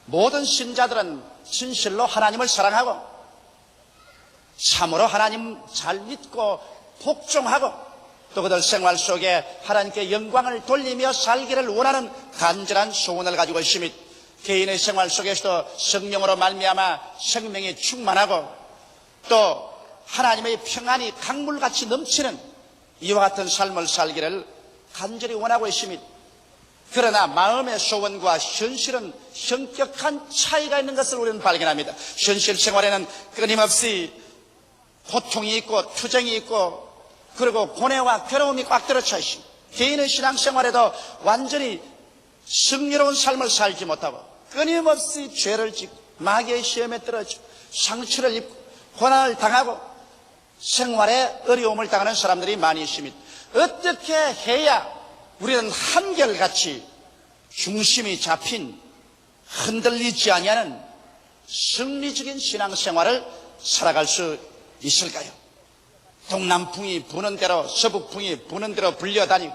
모든 신자들은 진실로 하나님을 사랑하고 참으로 하나님 잘 믿고 복종하고 또 그들 생활 속에 하나님께 영광을 돌리며 살기를 원하는 간절한 소원을 가지고 있으며 개인의 생활 속에서도 성령으로 말미암아 생명이 충만하고 또 하나님의 평안이 강물같이 넘치는 이와 같은 삶을 살기를 간절히 원하고 있습니다. 그러나 마음의 소원과 현실은 현격한 차이가 있는 것을 우리는 발견합니다. 현실 생활에는 끊임없이 고통이 있고 투쟁이 있고 그리고 고뇌와 괴로움이 꽉 들어차 있습니다. 개인의 신앙생활에도 완전히 승리로운 삶을 살지 못하고 끊임없이 죄를 짓고 마귀의 시험에 떨어지고 상처를 입고 고난을 당하고 생활에 어려움을 당하는 사람들이 많이 있습니다. 어떻게 해야 우리는 한결같이 중심이 잡힌 흔들리지 아니하는 승리적인 신앙생활을 살아갈 수 있을까요? 동남풍이 부는 대로 서북풍이 부는 대로 불려다니고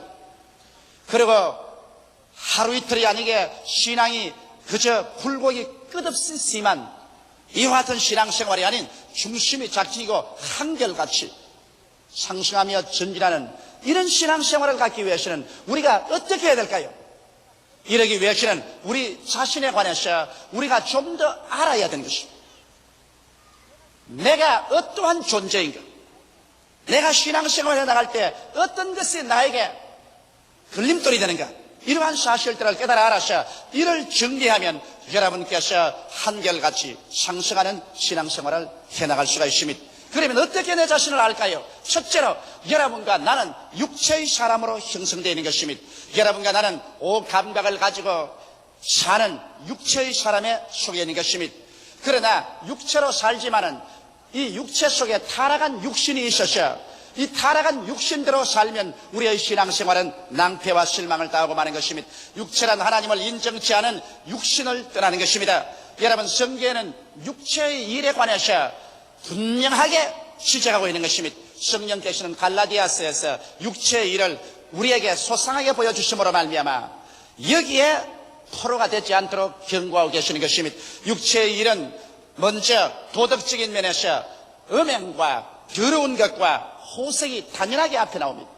그리고 하루 이틀이 아니게 신앙이 그저 굴곡이 끝없이 심한 이와 같은 신앙생활이 아닌 중심이 잡히고 한결같이 상승하며 전진하는 이런 신앙생활을 갖기 위해서는 우리가 어떻게 해야 될까요? 이러기 위해서는 우리 자신에 관해서 우리가 좀 더 알아야 되는 것입니다. 내가 어떠한 존재인가? 내가 신앙생활에 나갈 때 어떤 것이 나에게 걸림돌이 되는가? 이러한 사실들을 깨달아 알아서 이를 정리하면 여러분께서 한결같이 상승하는 신앙생활을 해나갈 수가 있습니다. 그러면 어떻게 내 자신을 알까요? 첫째로 여러분과 나는 육체의 사람으로 형성되어 있는 것입니다. 여러분과 나는 오감각을 가지고 사는 육체의 사람에 속해 있는 것입니다. 그러나 육체로 살지만은 이 육체 속에 타락한 육신이 있어서 이 타락한 육신대로 살면 우리의 신앙생활은 낭패와 실망을 당하고 마는 것입니다. 육체란 하나님을 인정치 않은 육신을 떠나는 것입니다. 여러분 성경에는 육체의 일에 관해서 분명하게 지적하고 있는 것입니다. 성령께서는 갈라디아서에서 육체의 일을 우리에게 소상하게 보여주심으로 말미암아 여기에 포로가 되지 않도록 경고하고 계시는 것입니다. 육체의 일은 먼저 도덕적인 면에서 음행과 더러운 것과 호색이 당연하게 앞에 나옵니다.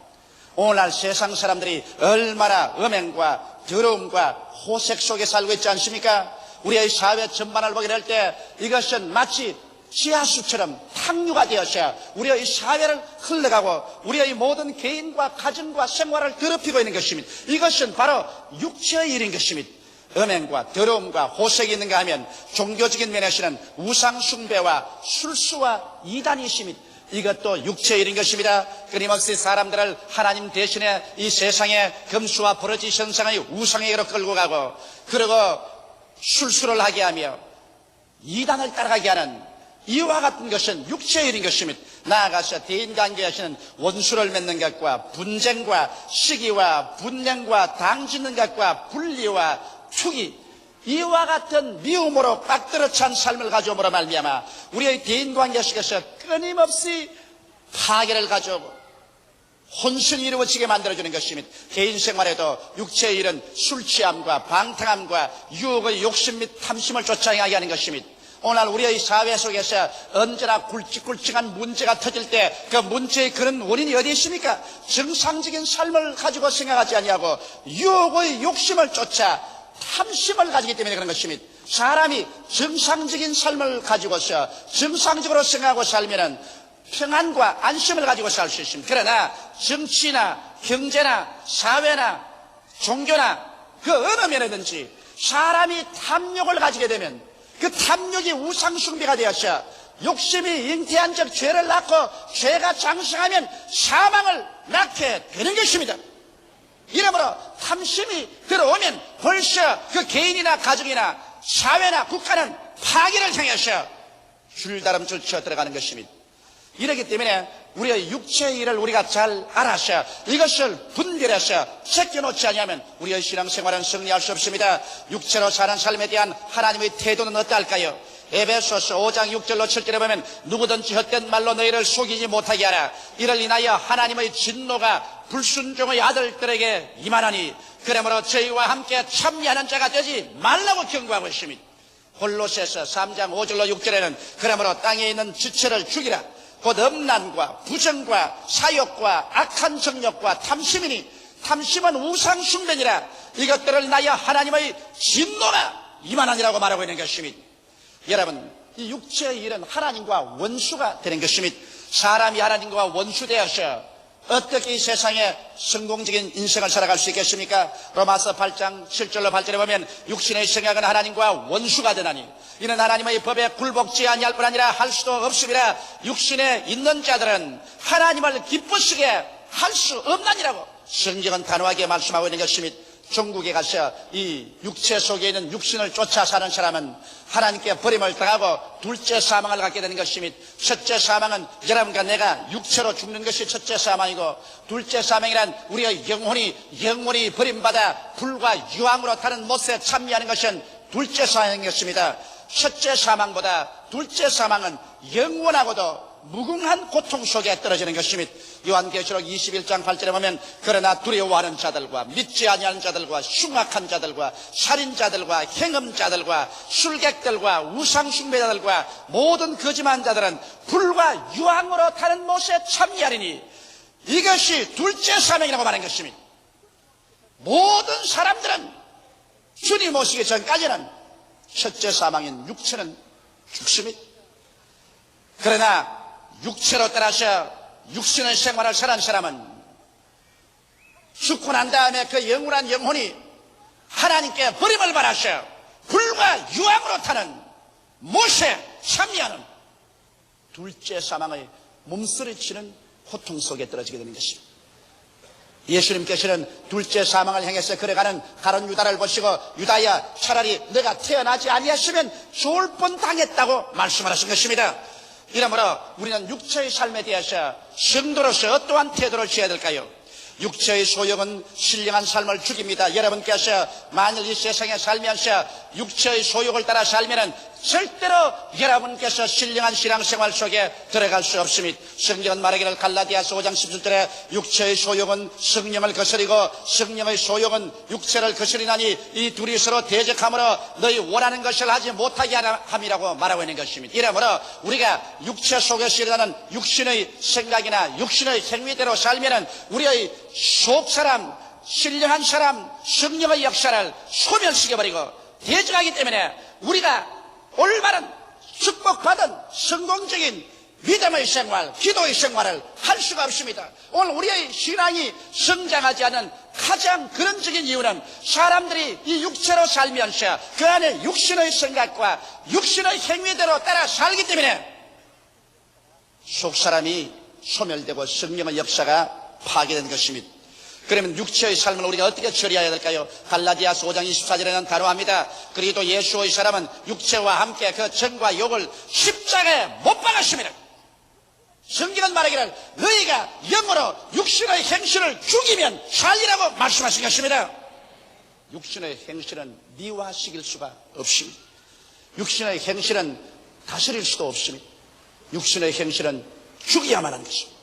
오늘날 세상 사람들이 얼마나 음행과 더러움과 호색 속에 살고 있지 않습니까? 우리의 사회 전반을 보게 될 때 이것은 마치 지하수처럼 탕류가 되어서 우리의 사회를 흘러가고 우리의 모든 개인과 가정과 생활을 더럽히고 있는 것입니다. 이것은 바로 육체의 일인 것입니다. 음행과 더러움과 호색이 있는가 하면 종교적인 면에서는 우상숭배와 술수와 이단이 있습니다. 이것도 육체의 일인 것입니다. 끊임없이 사람들을 하나님 대신에 이 세상의 금수와 버러지 현상의 우상에게로 끌고 가고 그리고 술수를 하게 하며 이단을 따라가게 하는 이와 같은 것은 육체의 일인 것입니다. 나아가서 대인관계에서는 원수를 맺는 것과 분쟁과 시기와 분쟁과 당짓는 것과 분리와 투기 이와 같은 미움으로 빡들어 찬 삶을 가져오므로 말미암아 우리의 대인관계 속에서 끊임없이 파괴를 가져오고 혼선이 이루어지게 만들어주는 것입니다. 개인 생활에도 육체의 일은 술 취함과 방탕함과 유혹의 욕심 및 탐심을 쫓아 행하게 하는 것입니다. 오늘 우리의 사회 속에서 언제나 굵직굵직한 문제가 터질 때 그 문제의 그런 원인이 어디 있습니까? 정상적인 삶을 가지고 생각하지 아니하고 유혹의 욕심을 쫓아 탐심을 가지기 때문에 그런 것입니다. 사람이 정상적인 삶을 가지고서 정상적으로 생각하고 살면은 평안과 안심을 가지고 살 수 있습니다. 그러나 정치나 경제나 사회나 종교나 그 어느 면에든지 사람이 탐욕을 가지게 되면 그 탐욕이 우상숭배가 되어서 욕심이 잉태한 적 죄를 낳고 죄가 장성하면 사망을 낳게 되는 것입니다. 이러므로 탐심이 들어오면 벌써 그 개인이나 가정이나 사회나 국가는 파괴를 향해서 줄다름줄 쳐 들어가는 것입니다. 이렇기 때문에 우리의 육체의 일을 우리가 잘 알아서 이것을 분별해서 제껴놓지 않으면 우리의 신앙생활은 승리할 수 없습니다. 육체로 사는 삶에 대한 하나님의 태도는 어떨까요? 에베소서 5장 6절로 7절에 보면 누구든지 헛된 말로 너희를 속이지 못하게 하라. 이를 인하여 하나님의 진노가 불순종의 아들들에게 임하나니 그러므로 저희와 함께 참여하는 자가 되지 말라고 경고하고 있습니다. 골로새서 3장 5절로 6절에는 그러므로 땅에 있는 지체를 죽이라. 곧 음란과 부정과 사욕과 악한 정욕과 탐심이니 탐심은 우상 숭배니라. 이것들을 나여 하나님의 진노가 임하느니라고 말하고 있는 것입니다. 여러분, 이 육체의 일은 하나님과 원수가 되는 것입니다. 사람이 하나님과 원수되어서 어떻게 이 세상에 성공적인 인생을 살아갈 수 있겠습니까? 로마서 8장 7절로 8절에 보면 육신의 생각은 하나님과 원수가 되나니 이는 하나님의 법에 굴복지 아니할 뿐 아니라 할 수도 없음이라. 육신에 있는 자들은 하나님을 기쁘시게 할 수 없나니라고 성경은 단호하게 말씀하고 있는 것입니다. 중국에 가서 이 육체 속에 있는 육신을 쫓아 사는 사람은 하나님께 버림을 당하고 둘째 사망을 갖게 되는 것입니다. 첫째 사망은 여러분과 내가 육체로 죽는 것이 첫째 사망이고, 둘째 사망이란 우리의 영혼이 버림받아 불과 유황으로 타는 못에 참여하는 것은 둘째 사망인 것입니다. 첫째 사망보다 둘째 사망은 영원하고도 무궁한 고통 속에 떨어지는 것입니다. 요한계시록 21장 8절에 보면 그러나 두려워하는 자들과 믿지 아니하는 자들과 흉악한 자들과 살인자들과 행음자들과 술객들과 우상숭배자들과 모든 거짓한 자들은 불과 유황으로 타는 못에 참여하리니 이것이 둘째 사망이라고 말하는 것입니다. 모든 사람들은 주님 오시기 전까지는 첫째 사망인 육체는 죽습니다. 그러나 육체로 따라서 육신의 생활을 사는 사람은 죽고 난 다음에 그 영원한 영혼이 하나님께 버림을 받아서 불과 유황으로 타는 못에 참여하는 둘째 사망의 몸서리치는 고통 속에 떨어지게 되는 것입니다. 예수님께서는 둘째 사망을 향해서 걸어가는 가룟 유다를 보시고 유다야, 차라리 내가 태어나지 아니했으면 좋을 뻔 당했다고 말씀하신 것입니다. 이러므로 우리는 육체의 삶에 대해서 성도로서 어떠한 태도를 취해야 될까요? 육체의 소욕은 신령한 삶을 죽입니다. 여러분께서 만일 이 세상에 살면서 육체의 소욕을 따라 살면은 절대로 여러분께서 신령한 신앙생활 속에 들어갈 수 없습니다. 성경은 말하기를 갈라디아서 5장 17절에 육체의 소욕은 성령을 거스리고 성령의 소욕은 육체를 거스리나니 이 둘이 서로 대적함으로 너희 원하는 것을 하지 못하게 함이라고 말하고 있는 것입니다. 이러므로 우리가 육체 속에서 일어나는 육신의 생각이나 육신의 행위대로 살면은 우리의 속사람, 신령한 사람, 성령의 역사를 소멸시켜버리고 대적하기 때문에 우리가 올바른 축복받은 성공적인 믿음의 생활, 기도의 생활을 할 수가 없습니다. 오늘 우리의 신앙이 성장하지 않은 가장 근원적인 이유는 사람들이 이 육체로 살면서 그 안에 육신의 생각과 육신의 행위대로 따라 살기 때문에 속사람이 소멸되고 성령의 역사가 파괴된 것입니다. 그러면 육체의 삶을 우리가 어떻게 처리해야 될까요? 갈라디아서 5장 24절에는 단호합니다. 그리고 예수의 사람은 육체와 함께 그 정과 욕을 십자가에 못 박았습니다. 성경은 말하기를 너희가 영으로 육신의 행실을 죽이면 살리라고 말씀하신 것입니다. 육신의 행실은 미화시킬 수가 없습니다. 육신의 행실은 다스릴 수도 없습니다. 육신의 행실은 죽여야만 하는 것입니다.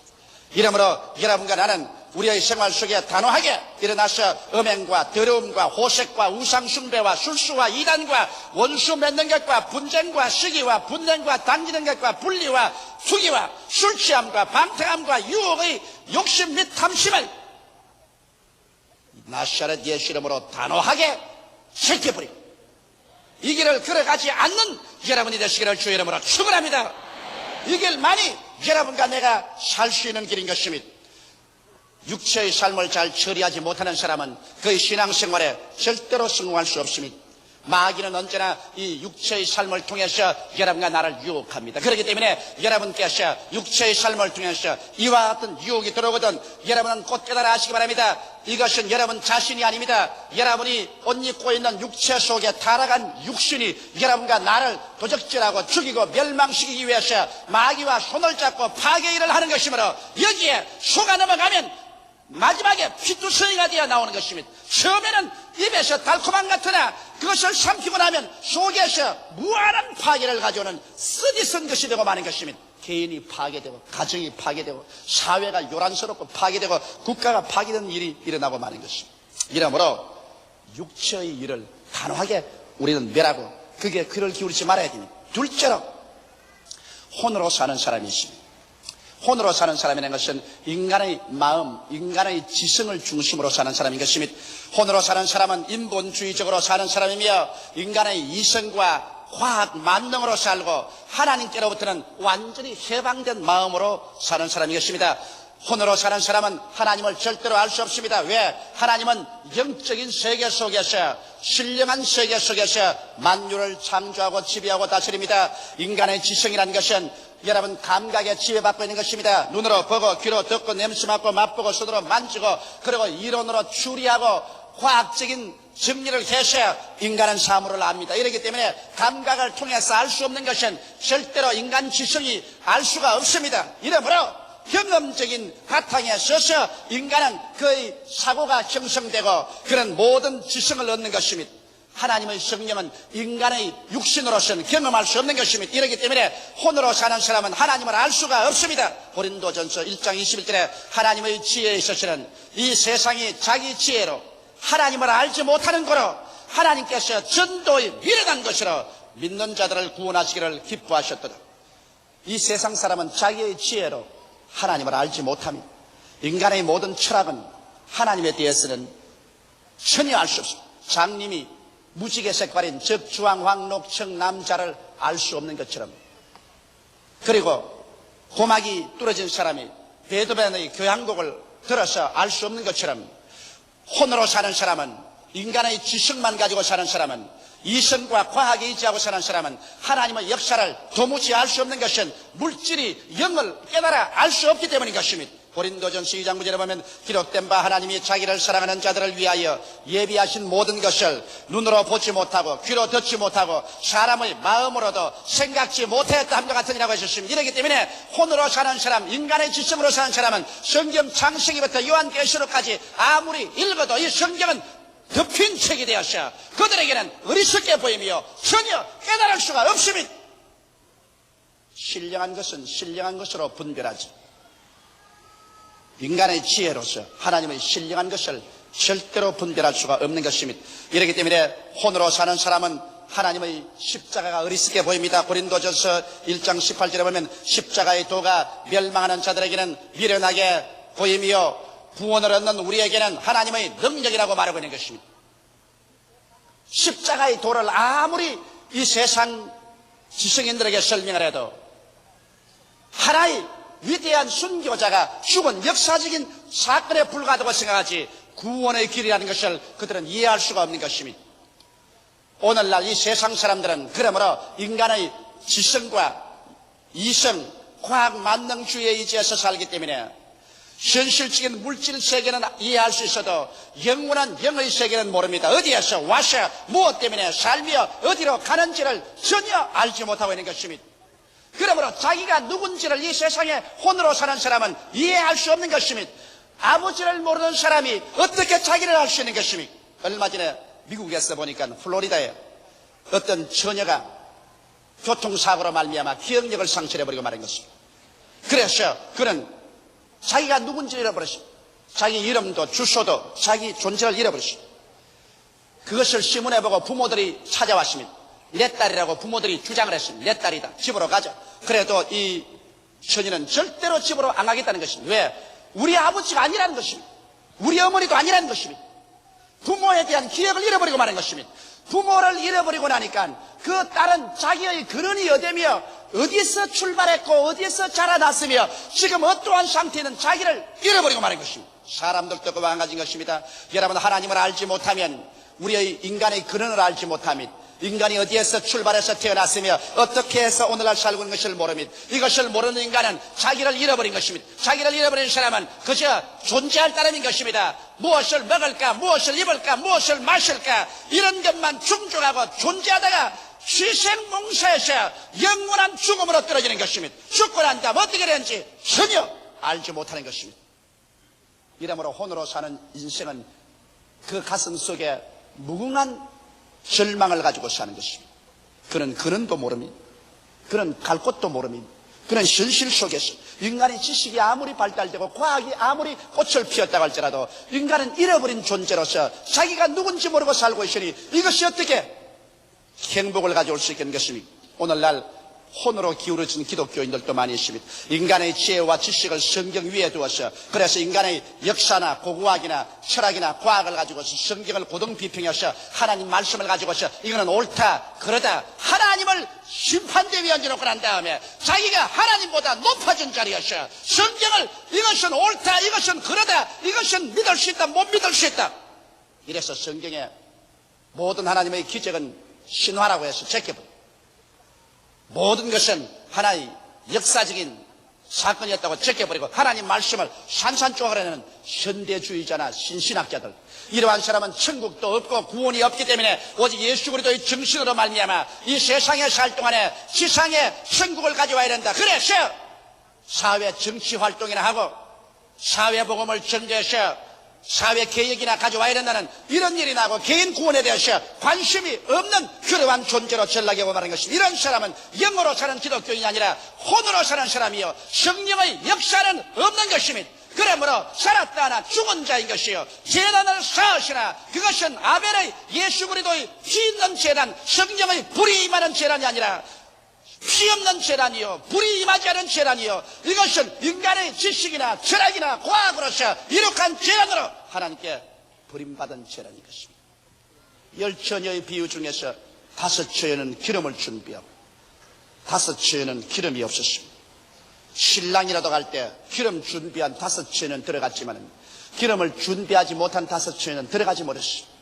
이러므로 여러분과 나는 우리의 생활 속에 단호하게 일어나서 음행과 더러움과 호색과 우상숭배와 술수와 이단과 원수 맺는 것과 분쟁과 시기와 분쟁과 당기는 것과 분리와 투기와 술취함과 방탕함과 유혹의 욕심 및 탐심을 나사렛 예수 이름으로 단호하게 제껴버리고 이 길을 걸어가지 않는 여러분이 되시기를 주의 이름으로 축원합니다. 이 길만이 여러분과 내가 살 수 있는 길인 것입니다. 육체의 삶을 잘 처리하지 못하는 사람은 그의 신앙생활에 절대로 성공할 수 없습니다. 마귀는 언제나 이 육체의 삶을 통해서 여러분과 나를 유혹합니다. 그렇기 때문에 여러분께서 육체의 삶을 통해서 이와 같은 유혹이 들어오거든 여러분은 곧 깨달아 하시기 바랍니다. 이것은 여러분 자신이 아닙니다. 여러분이 옷 입고 있는 육체 속에 타락한 육신이 여러분과 나를 도적질하고 죽이고 멸망시키기 위해서 마귀와 손을 잡고 파괴 일을 하는 것이므로 여기에 속아 넘어가면 마지막에 피투성이가 되어 나오는 것입니다. 처음에는 입에서 달콤한 같으나 그것을 삼키고 나면 속에서 무한한 파괴를 가져오는 쓰디쓴 것이 되고 마는 것입니다. 개인이 파괴되고 가정이 파괴되고 사회가 요란스럽고 파괴되고 국가가 파괴되는 일이 일어나고 마는 것입니다. 이러므로 육체의 일을 단호하게 우리는 멸하고 그게 귀를 기울이지 말아야 됩니다. 둘째로 혼으로 사는 사람이 있습니다. 혼으로 사는 사람이라는 것은 인간의 마음, 인간의 지성을 중심으로 사는 사람인 것입니다. 혼으로 사는 사람은 인본주의적으로 사는 사람이며 인간의 이성과 과학 만능으로 살고 하나님께로부터는 완전히 해방된 마음으로 사는 사람인 것입니다. 혼으로 사는 사람은 하나님을 절대로 알 수 없습니다. 왜? 하나님은 영적인 세계 속에서, 신령한 세계 속에서 만유를 창조하고 지배하고 다스립니다. 인간의 지성이라는 것은 여러분 감각에 지배받고 있는 것입니다. 눈으로 보고 귀로 듣고 냄새 맡고 맛보고 손으로 만지고 그리고 이론으로 추리하고 과학적인 정리를 해서 인간은 사물을 압니다. 이렇기 때문에 감각을 통해서 알 수 없는 것은 절대로 인간 지성이 알 수가 없습니다. 이러므로 경험적인 바탕에 서서 인간은 그의 사고가 형성되고 그런 모든 지성을 얻는 것입니다. 하나님의 성령은 인간의 육신으로서는 경험할 수 없는 것입니다. 이렇기 때문에 혼으로 사는 사람은 하나님을 알 수가 없습니다. 고린도전서 1장 21절에 하나님의 지혜에 있어서는 이 세상이 자기 지혜로 하나님을 알지 못하는 거로 하나님께서 전도에 미련한 것으로 믿는 자들을 구원하시기를 기뻐하셨도다. 이 세상 사람은 자기의 지혜로 하나님을 알지 못합니다. 인간의 모든 철학은 하나님에 대해서는 전혀 알 수 없습니다. 장님이 무지개 색깔인 즉 주황, 황, 녹, 청, 남자를 알 수 없는 것처럼, 그리고 고막이 뚫어진 사람이 베토벤의 교향곡을 들어서 알 수 없는 것처럼 혼으로 사는 사람은, 인간의 지식만 가지고 사는 사람은, 이성과 과학에 의지하고 사는 사람은 하나님의 역사를 도무지 알 수 없는 것은 물질이 영을 깨달아 알 수 없기 때문인 것입니다. 고린도전서 2장 9절에 보면 기록된 바 하나님이 자기를 사랑하는 자들을 위하여 예비하신 모든 것을 눈으로 보지 못하고 귀로 듣지 못하고 사람의 마음으로도 생각지 못했다 함과 같으니라고 하셨습니다. 이렇기 때문에 혼으로 사는 사람, 인간의 지성으로 사는 사람은 성경 창세기부터 요한계시록까지 아무리 읽어도 이 성경은 덮인 책이 되었어 그들에게는 어리석게 보이며 전혀 깨달을 수가 없습니다. 신령한 것은 신령한 것으로 분별하지, 인간의 지혜로서 하나님의 신령한 것을 절대로 분별할 수가 없는 것입니다. 이렇기 때문에 혼으로 사는 사람은 하나님의 십자가가 어리석게 보입니다. 고린도전서 1장 18절에 보면 십자가의 도가 멸망하는 자들에게는 미련하게 보이며 구원을 얻는 우리에게는 하나님의 능력이라고 말하고 있는 것입니다. 십자가의 도를 아무리 이 세상 지성인들에게 설명을 해도 하나의 위대한 순교자가 죽은 역사적인 사건에 불과하다고 생각하지 구원의 길이라는 것을 그들은 이해할 수가 없는 것입니다. 오늘날 이 세상 사람들은 그러므로 인간의 지성과 이성, 과학 만능주의에 의지해서 살기 때문에 현실적인 물질 세계는 이해할 수 있어도 영원한 영의 세계는 모릅니다. 어디에서 와서 무엇 때문에 살며 어디로 가는지를 전혀 알지 못하고 있는 것입니다. 그러므로 자기가 누군지를 이 세상에 혼으로 사는 사람은 이해할 수 없는 것입니다. 아버지를 모르는 사람이 어떻게 자기를 알 수 있는 것입니까? 얼마 전에 미국에서 보니까 플로리다에 어떤 처녀가 교통사고로 말미암아 기억력을 상실해버리고 말한 것입니다. 그래서 그는 자기가 누군지 잃어버렸습니다. 자기 이름도 주소도 자기 존재를 잃어버렸습니다. 그것을 신문에 보고 부모들이 찾아왔습니다. 내 딸이라고 부모들이 주장을 했습니다. 내 딸이다. 집으로 가자. 그래도 이 처녀는 절대로 집으로 안 가겠다는 것입니다. 왜? 우리 아버지가 아니라는 것입니다. 우리 어머니도 아니라는 것입니다. 부모에 대한 기억을 잃어버리고 말한 것입니다. 부모를 잃어버리고 나니까 그 딸은 자기의 근원이 어디며 어디서 출발했고 어디서 자라났으며 지금 어떠한 상태는 자기를 잃어버리고 말한 것입니다. 사람들도 그 마찬가지인 것입니다. 여러분, 하나님을 알지 못하면, 우리의 인간의 근원을 알지 못하면, 인간이 어디에서 출발해서 태어났으며 어떻게 해서 오늘날 살고 있는 것을 모릅니다. 이것을 모르는 인간은 자기를 잃어버린 것입니다. 자기를 잃어버린 사람은 그저 존재할 따름인 것입니다. 무엇을 먹을까, 무엇을 입을까, 무엇을 마실까, 이런 것만 충족하고 존재하다가 희생봉사에서 영원한 죽음으로 떨어지는 것입니다. 죽고 난 다음 어떻게 되는지 전혀 알지 못하는 것입니다. 이러므로 혼으로 사는 인생은 그 가슴 속에 무궁한 절망을 가지고 사는 것입니다. 그는 근원도 모릅니다. 그는 갈 곳도 모릅니다. 그는 현실 속에서 인간의 지식이 아무리 발달되고 과학이 아무리 꽃을 피웠다고 할지라도 인간은 잃어버린 존재로서 자기가 누군지 모르고 살고 있으니 이것이 어떻게 행복을 가져올 수 있는 것입니다. 오늘날 혼으로 기울어진 기독교인들도 많이 있습니다. 인간의 지혜와 지식을 성경 위에 두어서, 그래서 인간의 역사나 고고학이나 철학이나 과학을 가지고서 성경을 고등비평해서 하나님 말씀을 가지고서 이거는 옳다 그러다 하나님을 심판대 위에 얹어놓고 난 다음에 자기가 하나님보다 높아진 자리여서 성경을 이것은 옳다 이것은 그러다 이것은 믿을 수 있다 못 믿을 수 있다, 이래서 성경에 모든 하나님의 기적은 신화라고 해서 제껴버립니다. 모든 것은 하나의 역사적인 사건이었다고 제껴버리고 하나님 말씀을 산산조각하는 현대주의자나 신신학자들, 이러한 사람은 천국도 없고 구원이 없기 때문에 오직 예수 그리스도의 정신으로 말미암아 이 세상에 살 동안에 지상에 천국을 가져와야 된다. 그래서 사회 정치 활동이나 하고 사회 복음을 전개해서 사회 개혁이나 가져와야 된다는 이런 일이 나고 개인 구원에 대해서 관심이 없는 그러한 존재로 전락해 오고 말하는 것입니다. 이런 사람은 영으로 사는 기독교인이 아니라 혼으로 사는 사람이요 성령의 역사는 없는 것입니다. 그러므로 살았다 하나 죽은 자인 것이요 제단을 쌓으시나 그것은 아벨의 예수 그리스도의 피 있는 제단, 성령의 불이 임하는 제단이 아니라 피 없는 제단이요 불이 임하지 않은 제단이요 이것은 인간의 지식이나 철학이나 과학으로서 이룩한 제단으로 하나님께 버림받은 제단인 것입니다. 10처녀의 비유 중에서 5처녀는 기름을 준비하고 5처녀는 기름이 없었습니다. 신랑이라도 갈 때 기름 준비한 5처녀는 들어갔지만 기름을 준비하지 못한 5처녀는 들어가지 못했습니다.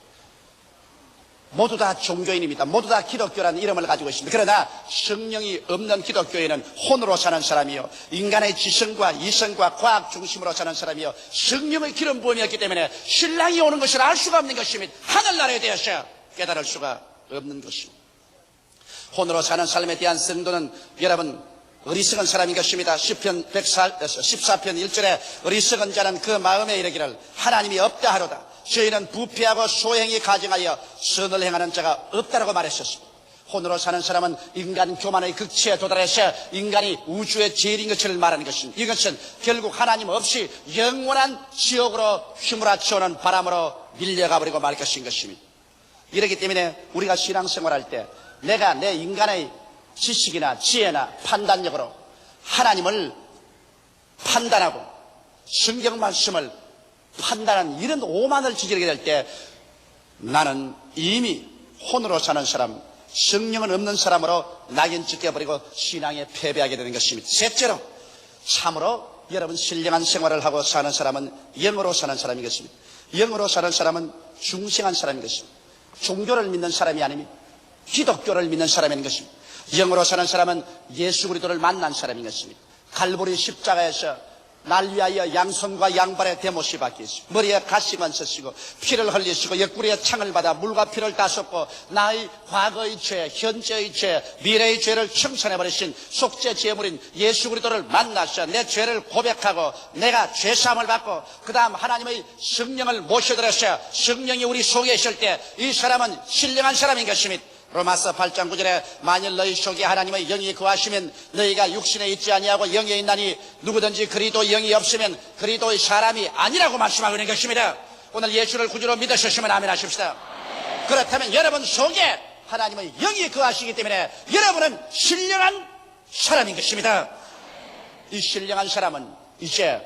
모두 다 종교인입니다. 모두 다 기독교라는 이름을 가지고 있습니다. 그러나 성령이 없는 기독교인은 혼으로 사는 사람이요 인간의 지성과 이성과 과학 중심으로 사는 사람이요 성령의 기름 부음이었기 때문에 신랑이 오는 것을 알 수가 없는 것입니다. 하늘나라에 대해서 깨달을 수가 없는 것입니다. 혼으로 사는 삶에 대한 성도는 여러분 어리석은 사람인 것입니다. 시편 14편 1절에 어리석은 자는 그 마음에 이르기를 하나님이 없다 하로다. 저희는 부패하고 소행이 가증하여 선을 행하는 자가 없다라고 말했었습니다. 혼으로 사는 사람은 인간 교만의 극치에 도달해서 인간이 우주의 제일인 것을 말하는 것입니다. 이것은 결국 하나님 없이 영원한 지옥으로 휘몰아치오는 바람으로 밀려가 버리고 말 것인 것입니다. 이렇기 때문에 우리가 신앙생활할 때 내가 내 인간의 지식이나 지혜나 판단력으로 하나님을 판단하고 성경 말씀을 판단하는 이런 오만을 저지르게 될 때 나는 이미 혼으로 사는 사람, 성령은 없는 사람으로 낙인 찍혀버리고 신앙에 패배하게 되는 것입니다. 셋째로 참으로 여러분 신령한 생활을 하고 사는 사람은 영으로 사는 사람인 것입니다. 영으로 사는 사람은 중생한 사람인 것입니다. 종교를 믿는 사람이 아닙니다. 기독교를 믿는 사람인 것입니다. 영으로 사는 사람은 예수 그리스도를 만난 사람인 것입니다. 갈보리 십자가에서 날 위하여 양손과 양발에 대못이 박히시고 머리에 가시만 쓰시고 피를 흘리시고 옆구리에 창을 받아 물과 피를 다 쏟고 나의 과거의 죄, 현재의 죄, 미래의 죄를 청산해버리신 속죄 제물인 예수 그리스도를 만나서 내 죄를 고백하고 내가 죄사함을 받고 그 다음 하나님의 성령을 모셔들어서 성령이 우리 속에 있을 때 이 사람은 신령한 사람인 것입니다. 로마서 8장 9절에 만일 너희 속에 하나님의 영이 거하시면 너희가 육신에 있지 아니하고 영에 있나니 누구든지 그리스도 영이 없으면 그리스도의 사람이 아니라고 말씀하고 있는 것입니다. 오늘 예수를 구주로 믿으셨으면 아멘 하십시다. 그렇다면 여러분 속에 하나님의 영이 거하시기 때문에 여러분은 신령한 사람인 것입니다. 이 신령한 사람은 이제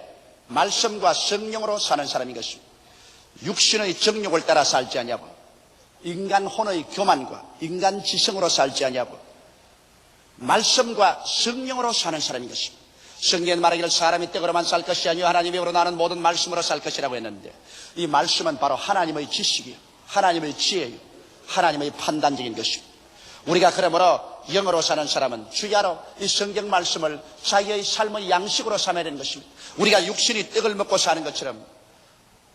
말씀과 성령으로 사는 사람인 것입니다. 육신의 정욕을 따라 살지 아니하고 인간 혼의 교만과 인간 지성으로 살지 아니하고 말씀과 성령으로 사는 사람인 것입니다. 성경에 말하기를 사람이 떡으로만 살 것이 아니요 하나님의 입으로 나는 모든 말씀으로 살 것이라고 했는데 이 말씀은 바로 하나님의 지식이요 하나님의 지혜요 하나님의 판단적인 것입니다. 우리가 그러므로 영으로 사는 사람은 주야로 이 성경 말씀을 자기의 삶의 양식으로 삼아야 되는 것입니다. 우리가 육신이 떡을 먹고 사는 것처럼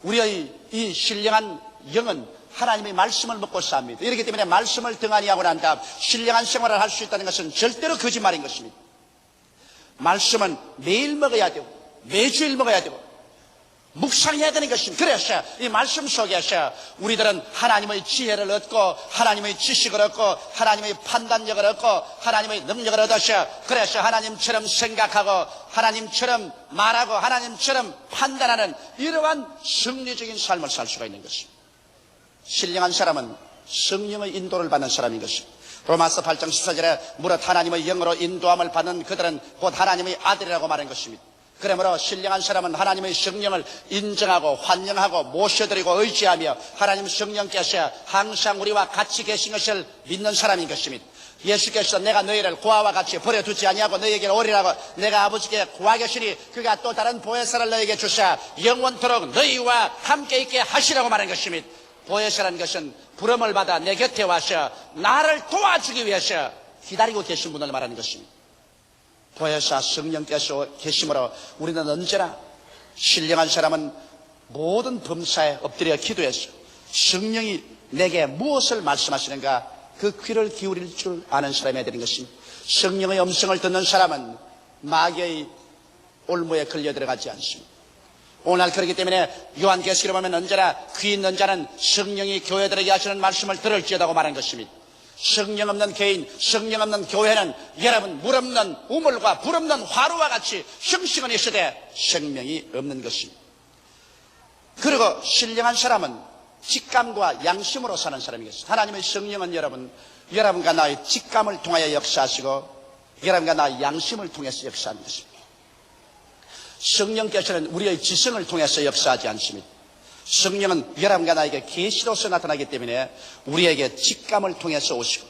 우리의 이 신령한 영은 하나님의 말씀을 먹고 삽니다. 이렇기 때문에 말씀을 등한히 하고 난 다음 신령한 생활을 할 수 있다는 것은 절대로 거짓말인 것입니다. 말씀은 매일 먹어야 되고 매주일 먹어야 되고 묵상해야 되는 것입니다. 그래서 이 말씀 속에서 우리들은 하나님의 지혜를 얻고 하나님의 지식을 얻고 하나님의 판단력을 얻고 하나님의 능력을 얻어서 그래서 하나님처럼 생각하고 하나님처럼 말하고 하나님처럼 판단하는 이러한 승리적인 삶을 살 수가 있는 것입니다. 신령한 사람은 성령의 인도를 받는 사람인 것입니다. 로마서 8장 14절에 무릇 하나님의 영으로 인도함을 받는 그들은 곧 하나님의 아들이라고 말한 것입니다. 그러므로 신령한 사람은 하나님의 성령을 인정하고 환영하고 모셔드리고 의지하며 하나님 성령께서 항상 우리와 같이 계신 것을 믿는 사람인 것입니다. 예수께서 내가 너희를 고아와 같이 버려두지 아니하고 너희에게 오리라고 내가 아버지께 구하겠으니 그가 또 다른 보혜사를 너희에게 주사 영원토록 너희와 함께 있게 하시라고 말한 것입니다. 보혜사라는 것은 부름을 받아 내 곁에 와서 나를 도와주기 위해서 기다리고 계신 분을 말하는 것입니다. 보혜사 성령께서 계심으로 우리는 언제나 신령한 사람은 모든 범사에 엎드려 기도해서 성령이 내게 무엇을 말씀하시는가 그 귀를 기울일 줄 아는 사람이 되는 것입니다. 성령의 음성을 듣는 사람은 마귀의 올무에 걸려 들어가지 않습니다. 오늘 그렇기 때문에 요한계시록에 보면 언제나 귀 있는 자는 성령이 교회들에게 하시는 말씀을 들을지어다고 말한 것입니다. 성령 없는 개인, 성령 없는 교회는 여러분 물 없는 우물과 불 없는 화로와 같이 형식은 있으되 생명이 없는 것입니다. 그리고 신령한 사람은 직감과 양심으로 사는 사람이겠습니다. 하나님의 성령은 여러분과 나의 직감을 통하여 역사하시고 여러분과 나의 양심을 통해서 역사하는 것입니다. 성령께서는 우리의 지성을 통해서 역사하지 않습니다. 성령은 여러분과 나에게 계시로서 나타나기 때문에 우리에게 직감을 통해서 오시고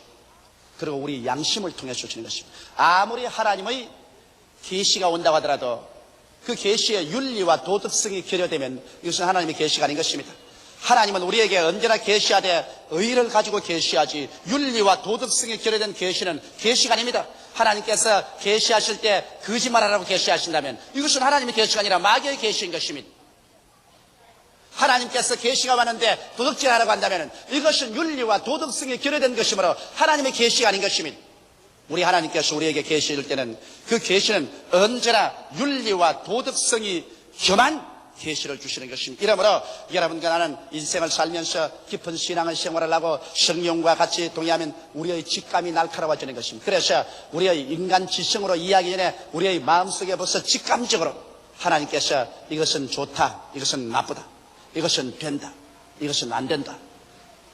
그리고 우리 양심을 통해서 오시는 것입니다. 아무리 하나님의 계시가 온다고 하더라도 그 계시의 윤리와 도덕성이 결여되면 이것은 하나님의 계시가 아닌 것입니다. 하나님은 우리에게 언제나 계시하되 의를 가지고 계시하지 윤리와 도덕성이 결여된 계시는 계시가 아닙니다. 하나님께서 계시하실 때 거짓말하라고 계시하신다면 이것은 하나님의 계시가 아니라 마귀의 계시인 것입니다. 하나님께서 계시가 왔는데 도덕질하라고 한다면 이것은 윤리와 도덕성이 결여된 것이므로 하나님의 계시가 아닌 것입니다. 우리 하나님께서 우리에게 계시할 때는 그 계시는 언제나 윤리와 도덕성이 겸한 계시를 주시는 것입니다. 이러므로 여러분과 나는 인생을 살면서 깊은 신앙의 생활을 하고 성령과 같이 동의하면 우리의 직감이 날카로워지는 것입니다. 그래서 우리의 인간 지성으로 이해하기 전에 우리의 마음속에 벌써 직감적으로 하나님께서 이것은 좋다, 이것은 나쁘다, 이것은 된다, 이것은 안 된다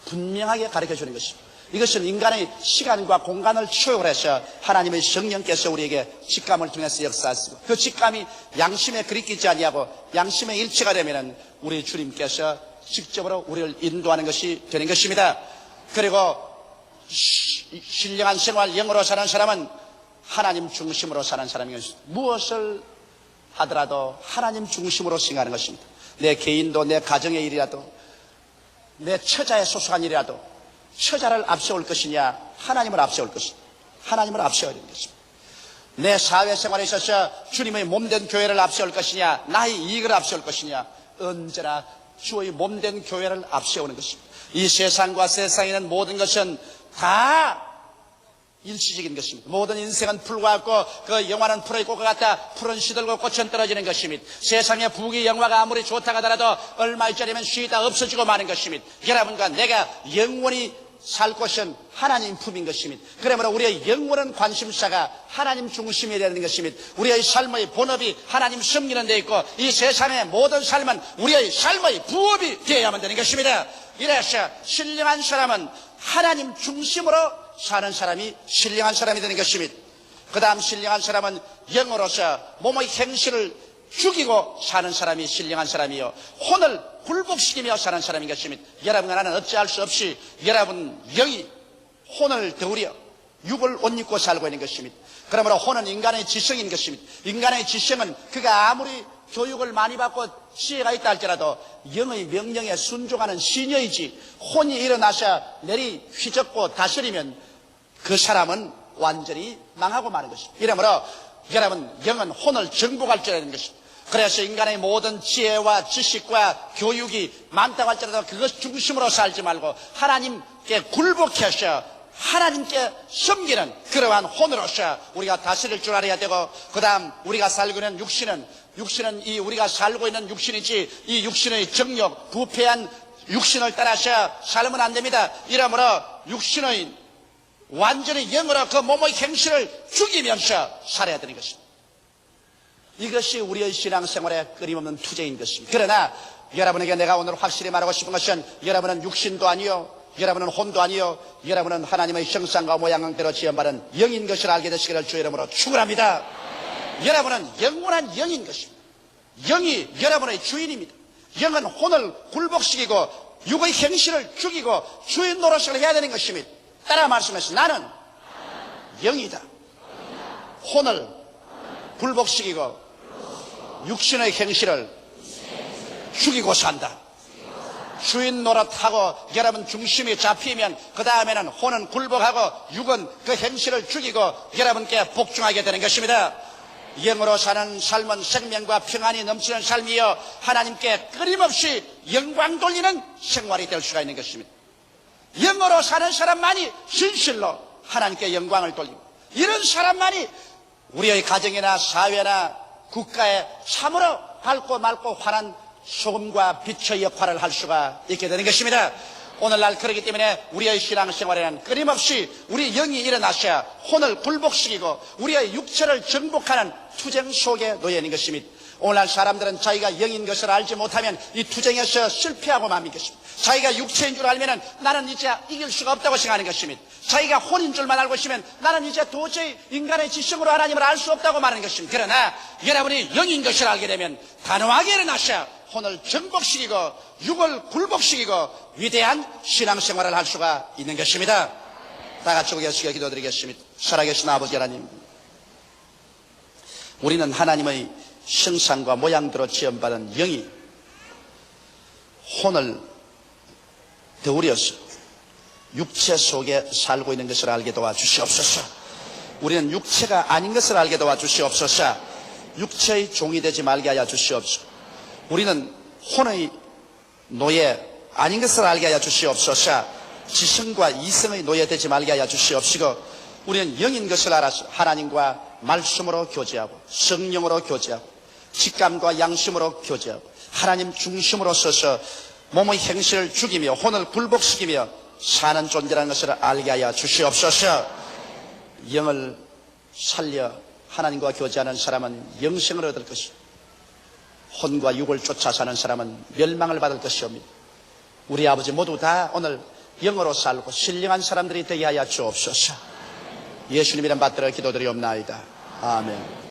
분명하게 가르쳐주는 것입니다. 이것은 인간의 시간과 공간을 초월해서 하나님의 성령께서 우리에게 직감을 통해서 역사하시고 그 직감이 양심에 그리끼지 아니하고 양심의 일치가 되면 우리 주님께서 직접으로 우리를 인도하는 것이 되는 것입니다. 그리고 신령한 생활 영으로 사는 사람은 하나님 중심으로 사는 사람인 것입니다. 무엇을 하더라도 하나님 중심으로 생각하는 것입니다. 내 개인도 내 가정의 일이라도 내 처자에 소속한 일이라도 처자를 앞세울 것이냐 하나님을 앞세울 것이냐 하나님을 앞세워야 되는 것입니다. 내 사회생활에 있어서 주님의 몸된 교회를 앞세울 것이냐 나의 이익을 앞세울 것이냐 언제나 주의 몸된 교회를 앞세우는 것입니다. 이 세상과 세상에 있는 모든 것은 다 일시적인 것입니다. 모든 인생은 풀과 같고 그 영화는 풀의 꽃과 같다. 풀은 시들고 꽃은 떨어지는 것입니다. 세상의 부귀 영화가 아무리 좋다고 하더라도 얼마 있자리면 쉬다 없어지고 마는 것입니다. 여러분과 내가 영원히 살 곳은 하나님 품인 것입니다. 그러므로 우리의 영원한 관심사가 하나님 중심이 되는 것입니다. 우리의 삶의 본업이 하나님 섬기는 데 있고 이 세상의 모든 삶은 우리의 삶의 부업이 되어야만 되는 것입니다. 이래서 신령한 사람은 하나님 중심으로 사는 사람이 신령한 사람이 되는 것입니다. 그 다음 신령한 사람은 영으로서 몸의 행실을 죽이고 사는 사람이 신령한 사람이요 혼을 굴복시키며 사는 사람인 것입니다. 여러분과 나는 어찌할 수 없이 여러분 영이 혼을 더우려 육을 옷 입고 살고 있는 것입니다. 그러므로 혼은 인간의 지성인 것입니다. 인간의 지성은 그가 아무리 교육을 많이 받고 지혜가 있다 할지라도 영의 명령에 순종하는 시녀이지 혼이 일어나서 내리 휘젓고 다스리면 그 사람은 완전히 망하고 마는 것입니다. 이러므로 여러분 영은 혼을 정복할 줄 아는 것입니다. 그래서 인간의 모든 지혜와 지식과 교육이 많다고 할지라도 그것 중심으로 살지 말고 하나님께 굴복해서 하나님께 섬기는 그러한 혼으로서 우리가 다스릴 줄 알아야 되고 그 다음 우리가 살고 있는 육신은 이 우리가 살고 있는 육신이지 이 육신의 정욕 부패한 육신을 따라서 살면 안 됩니다. 이러므로 육신의 완전히 영으로 그 몸의 행실을 죽이면서 살아야 되는 것입니다. 이것이 우리의 신앙생활의 끊임없는 투쟁인 것입니다. 그러나 여러분에게 내가 오늘 확실히 말하고 싶은 것은 여러분은 육신도 아니요 여러분은 혼도 아니요 여러분은 하나님의 형상과 모양대로 지음받은 영인 것을 알게 되시기를 주의 이름으로 축원합니다. 여러분은 영원한 영인 것입니다. 영이 여러분의 주인입니다. 영은 혼을 굴복시키고 육의 행실을 죽이고 주인 노릇을 해야 되는 것입니다. 따라 말씀하시오. 나는 영이다. 혼을 굴복시키고 육신의 행실을 죽이고 산다. 주인 노릇하고 여러분 중심이 잡히면 그 다음에는 혼은 굴복하고 육은 그 행실을 죽이고 여러분께 복종하게 되는 것입니다. 영으로 사는 삶은 생명과 평안이 넘치는 삶이요 하나님께 끊임없이 영광 돌리는 생활이 될 수가 있는 것입니다. 영으로 사는 사람만이 진실로 하나님께 영광을 돌리고 이런 사람만이 우리의 가정이나 사회나 국가에 참으로 밝고 맑고 환한 소금과 빛의 역할을 할 수가 있게 되는 것입니다. 오늘날 그렇기 때문에 우리의 신앙생활에는 끊임없이 우리 영이 일어나셔야 혼을 굴복시키고 우리의 육체를 정복하는 투쟁 속에 놓여 있는 것입니다. 오늘날 사람들은 자기가 영인 것을 알지 못하면 이 투쟁에서 실패하고 맙니다. 자기가 육체인 줄 알면 나는 이제 이길 수가 없다고 생각하는 것입니다. 자기가 혼인 줄만 알고 있으면 나는 이제 도저히 인간의 지성으로 하나님을 알 수 없다고 말하는 것입니다. 그러나 여러분이 영인 것을 알게 되면 단호하게 일어나셔야 혼을 정복시키고 육을 굴복시키고 위대한 신앙생활을 할 수가 있는 것입니다. 다 같이 고개시켜 기도드리겠습니다. 살아계신 아버지 하나님, 우리는 하나님의 형상과 모양대로 지음받은 영이 혼을 더우려서 육체 속에 살고 있는 것을 알게 도와주시옵소서. 우리는 육체가 아닌 것을 알게 도와주시옵소서. 육체의 종이 되지 말게 하여 주시옵소서. 우리는 혼의 노예 아닌 것을 알게 하여 주시옵소서. 지성과 이성의 노예 되지 말게 하여 주시옵시고 우리는 영인 것을 알아서 하나님과 말씀으로 교제하고 성령으로 교제하고 직감과 양심으로 교제하고 하나님 중심으로 서서 몸의 행실을 죽이며 혼을 굴복시키며 사는 존재라는 것을 알게 하여 주시옵소서. 영을 살려 하나님과 교제하는 사람은 영생을 얻을 것이고 혼과 육을 쫓아 사는 사람은 멸망을 받을 것이옵니다. 우리 아버지 모두 다 오늘 영으로 살고 신령한 사람들이 되게 하여 주옵소서. 예수님 이름 받들어 기도드리옵나이다. 아멘.